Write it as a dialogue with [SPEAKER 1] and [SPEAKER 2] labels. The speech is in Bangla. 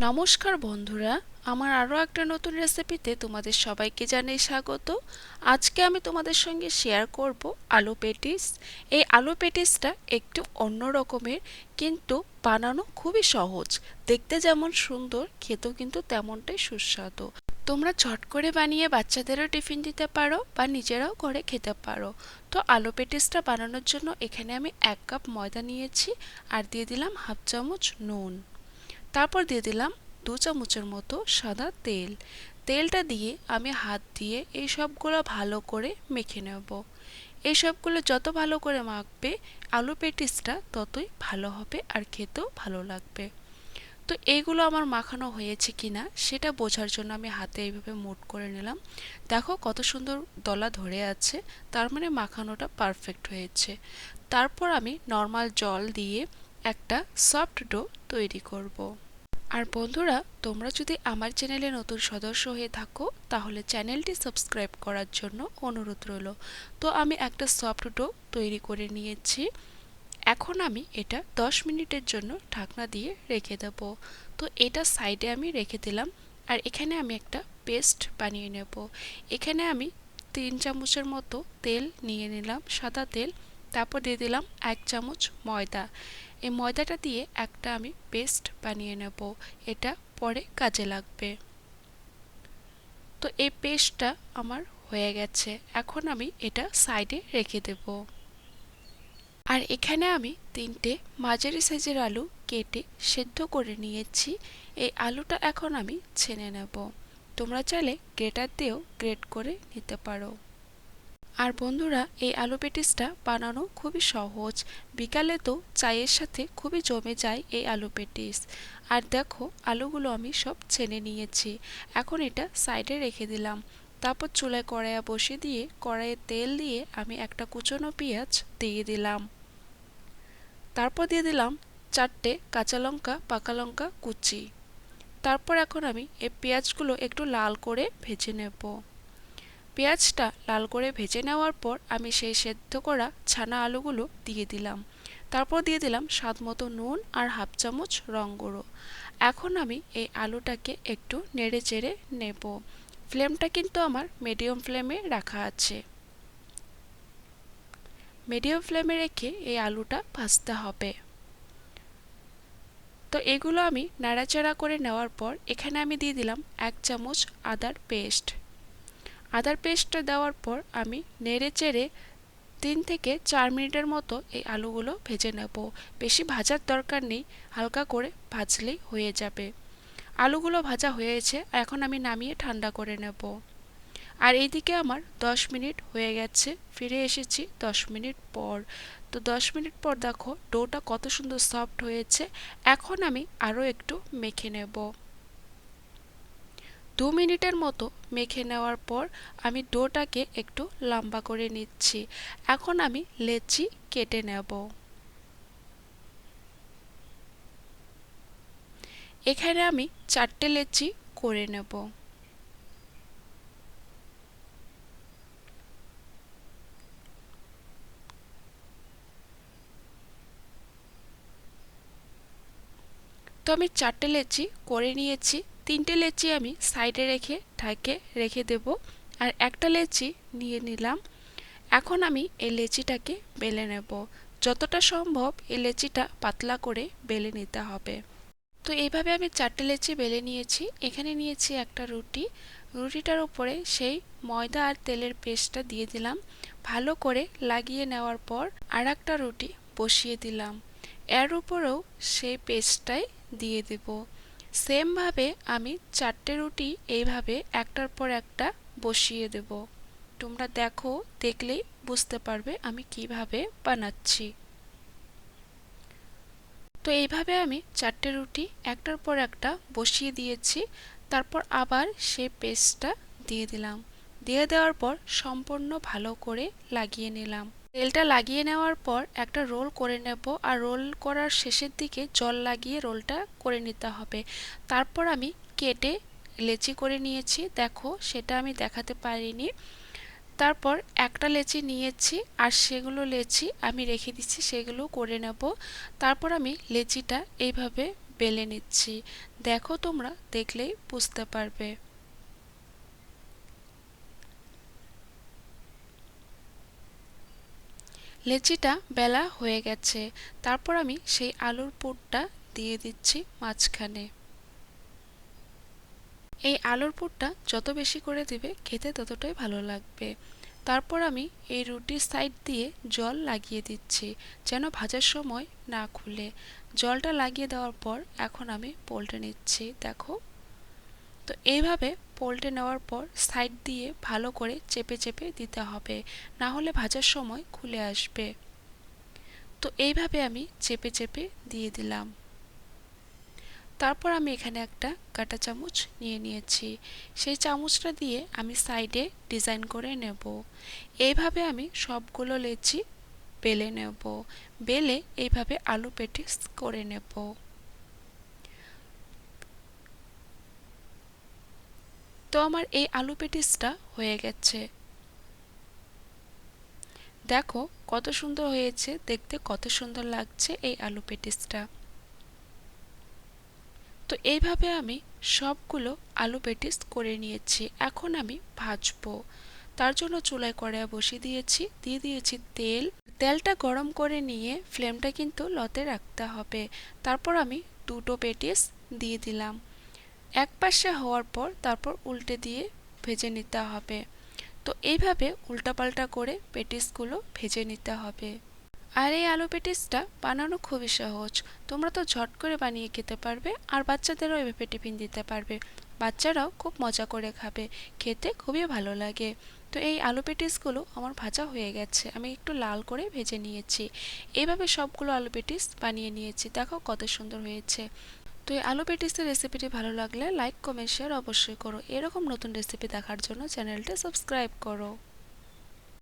[SPEAKER 1] নমস্কার বন্ধুরা, আমার আরও একটা নতুন রেসিপিতে তোমাদের সবাইকে জানাই স্বাগত। আজকে আমি তোমাদের সঙ্গে শেয়ার করব আলু পেটিস। এই আলু পেটিসটা একটু অন্য রকমের, কিন্তু বানানো খুবই সহজ। দেখতে যেমন সুন্দর, খেতেও কিন্তু তেমনটাই সুস্বাদু। তোমরা ঝট করে বানিয়ে বাচ্চাদেরও টিফিন দিতে পারো বা নিজেরাও করে খেতে পারো। তো আলু পেটিসটা বানানোর জন্য এখানে আমি 1 কাপ ময়দা নিয়েছি, আর দিয়ে দিলাম হাফ চামচ নুন। তারপর দিয়ে দিলাম 2 চামচের মতো সাদা তেল। তেলটা দিয়ে আমি হাত দিয়ে এই সবগুলো ভালো করে মেখে নেব। এই সবগুলো যত ভালো করে মাখবে, আলু পেটিসটা ততই ভালো হবে আর খেতেও ভালো লাগবে। তো এইগুলো আমার মাখানো হয়েছে কিনা সেটা বোঝার জন্য আমি হাতে এইভাবে মুঠ করে নিলাম। দেখো কত সুন্দর দলা ধরে আছে, তার মানে মাখানোটা পারফেক্ট হয়েছে। তারপর আমি নর্মাল জল দিয়ে একটা সফট ডো তৈরি করব। আর বন্ধুরা, তোমরা যদি আমার চ্যানেলে নতুন সদস্য হয়ে থাকো তাহলে চ্যানেলটি সাবস্ক্রাইব করার জন্য অনুরোধ রইল। তো আমি একটা সফট ডো তৈরি করে নিয়েছি। এখন আমি এটা 10 মিনিটের জন্য ঢাকনা দিয়ে রেখে দেব। তো এটা সাইডে আমি রেখে দিলাম। আর এখানে আমি একটা পেস্ট বানিয়ে নেব। এখানে আমি 3 চামচের মতো তেল নিয়ে নিলাম, সাদা তেল। তারপর দিয়ে দিলাম 1 চামচ ময়দা। এই ময়দাটা দিয়ে একটা আমি পেস্ট বানিয়ে নেব, এটা পরে কাজে লাগবে। তো এই পেস্টটা আমার হয়ে গেছে, এখন আমি এটা সাইডে রেখে দেব। আর এখানে আমি 3টে মাঝারি সাইজের আলু কেটে সেদ্ধ করে নিয়েছি। এই আলুটা এখন আমি ছেনে নেব। তোমরা চাইলে গ্রেটার দিয়েও গ্রেট করে নিতে পারো। আর বন্ধুরা, এই আলু পেটিসটা বানানো খুবই সহজ। বিকালে তো চায়ের সাথে খুবই জমে যায় এই আলু পেটিস। আর দেখো, আলুগুলো আমি সব ছেনে নিয়েছি। এখন এটা সাইডে রেখে দিলাম। তারপর চুলায় কড়াইয়া বসিয়ে দিয়ে কড়াইয়ে তেল দিয়ে আমি একটা কুচনো পেঁয়াজ দিয়ে দিলাম। তারপর দিয়ে দিলাম 4টে কাঁচা লঙ্কা, পাকা লঙ্কা কুচি। তারপর এখন আমি এই পেঁয়াজগুলো একটু লাল করে ভেজে নেব। পেঁয়াজটা লাল করে ভেজে নেওয়ার পর আমি সেই সেদ্ধ করা ছানা আলুগুলো দিয়ে দিলাম। তারপর দিয়ে দিলাম স্বাদ মতো নুন আর হাফ চামচ রং গুঁড়ো। এখন আমি এই আলুটাকে একটু নেড়ে চেড়ে নেব। ফ্লেমটা কিন্তু আমার মিডিয়াম ফ্লেমে রাখা আছে। মিডিয়াম ফ্লেমে রেখে এই আলুটা ভাজতে হবে। তো এগুলো আমি নাড়াচাড়া করে নেওয়ার পর এখানে আমি দিয়ে দিলাম 1 চামচ আদার পেস্ট। আদার পেস্টটা দেওয়ার পর আমি নেড়ে চেড়ে 3 থেকে 4 মিনিটের মতো এই আলুগুলো ভেজে নেব। বেশি ভাজার দরকার নেই, হালকা করে ভাজলেই হয়ে যাবে। আলুগুলো ভাজা হয়েছে, এখন আমি নামিয়ে ঠান্ডা করে নেব। আর এইদিকে আমার 10 মিনিট হয়ে গেছে। ফিরে এসেছি 10 মিনিট পর। তো 10 মিনিট পর দেখো ডোটা কত সুন্দর সফট হয়েছে। এখন আমি আরও একটু মেখে নেব। 2 মিনিটের মতো মেখে নেওয়ার পর আমি ডোটাকে একটু লম্বা করে নিচ্ছি। এখন আমি লেচি কেটে নেব। এখানে আমি 4টে লেচি করে নেব। তো আমি 4টে লেচি করে নিয়েছি। 3টে লেচি আমি সাইডে রেখে ঢাকে রেখে দেব, আর একটা লেচি নিয়ে নিলাম। এখন আমি এই লেচিটাকে বেলে নেব। যতটা সম্ভব এই লেচিটা পাতলা করে বেলে নিতে হবে। তো এইভাবে আমি 4টে লেচি বেলে নিয়েছি। এখানে নিয়েছি একটা রুটি। রুটিটার উপরে সেই ময়দা আর তেলের পেস্টটা দিয়ে দিলাম। ভালো করে লাগিয়ে নেওয়ার পর আর একটা রুটি বসিয়ে দিলাম। এর উপরেও সেই পেস্টটাই দিয়ে দেব। সেমভাবে আমি 4টে রুটি এইভাবে একটার পর একটা বসিয়ে দেব। তোমরা দেখো, দেখলেই বুঝতে পারবে আমি কিভাবে বানাচ্ছি। তো এইভাবে আমি 4টে রুটি একটার পর একটা বসিয়ে দিয়েছি। তারপর আবার সেই পেস্টটা দিয়ে দিলাম। দিয়ে দেওয়ার পর সম্পূর্ণ ভালো করে লাগিয়ে নিলাম। তেলটা লাগিয়ে নেওয়ার পর একটা রোল করে নেব, আর রোল করার শেষের দিকে জল লাগিয়ে রোলটা করে নিতে হবে। তারপর আমি কেটে লেচি করে নিয়েছি, দেখো সেটা আমি দেখাতে পারিনি। তারপর একটা লেচি নিয়েছি, আর সেগুলো লেচি আমি রেখে দিচ্ছি, সেগুলো করে নেব। তারপর আমি লেচিটা এইভাবে বেলে নিচ্ছি। দেখো, তোমরা দেখলেই বুঝতে পারবে। লেচিটা বেলা হয়ে গেছে। তারপর আমি সেই আলুর পুরটা দিয়ে দিচ্ছি মাঝখানে। এই আলুর পুরটা যত বেশি করে দিবে খেতে ততটাই ভালো লাগবে। তারপর আমি এই রুটির সাইড দিয়ে জল লাগিয়ে দিচ্ছি, যেন ভাজার সময় না খুলে। জলটা লাগিয়ে দেওয়ার পর এখন আমি পল্টে নিচ্ছি, দেখো। তো এইভাবে পল্টে নেওয়ার পর সাইড দিয়ে ভালো করে চেপে চেপে দিতে হবে, না হলে ভাজার সময় খুলে আসবে। তো এইভাবে আমি চেপে চেপে দিয়ে দিলাম। তারপর আমি এখানে একটা কাঁটা চামচ নিয়ে নিয়েছি। সেই চামচটা দিয়ে আমি সাইডে ডিজাইন করে নেব। এইভাবে আমি সবগুলো লেচি বেলে নেব। বেলে এইভাবে আলু পেটিস করে নেব। তো আমার এই আলু পেটিসটা হয়ে গেছে। দেখো কত সুন্দর হয়েছে দেখতে, কত সুন্দর লাগছে এই আলু পেটিসটা। তো এইভাবে আমি সবগুলো আলু পেটিস করে নিয়েছি। এখন আমি ভাজবো। তার জন্য চুলায় কড়াই বসিয়ে দিয়েছি, দিয়ে দিয়েছি তেল। তেলটা গরম করে নিয়ে ফ্লেমটা কিন্তু লতে রাখতে হবে। তারপর আমি দুটো পেটিস দিয়ে দিলাম। এক পাশে হওয়ার পর তারপর উল্টে দিয়ে ভেজে নিতে হবে। তো এইভাবে উল্টাপাল্টা করে পেটিসগুলো ভেজে নিতে হবে। আর এই আলু পেটিসটা বানানো খুবই সহজ। তোমরা তো ঝট করে বানিয়ে খেতে পারবে, আর বাচ্চাদেরও এভাবে টিফিন দিতে পারবে। বাচ্চারাও খুব মজা করে খাবে, খেতে খুবই ভালো লাগে। তো এই আলু পেটিসগুলো আমার ভাজা হয়ে গেছে, আমি একটু লাল করে ভেজে নিয়েছি। এইভাবে সবগুলো আলু পেটিস বানিয়ে নিয়েছি, দেখো কত সুন্দর হয়েছে। তো এই আলু পেটিসের রেসিপিটি ভালো লাগলে লাইক, কমেন্ট, শেয়ার অবশ্যই করো। এরকম নতুন রেসিপি দেখার জন্য চ্যানেলটা সাবস্ক্রাইব করো।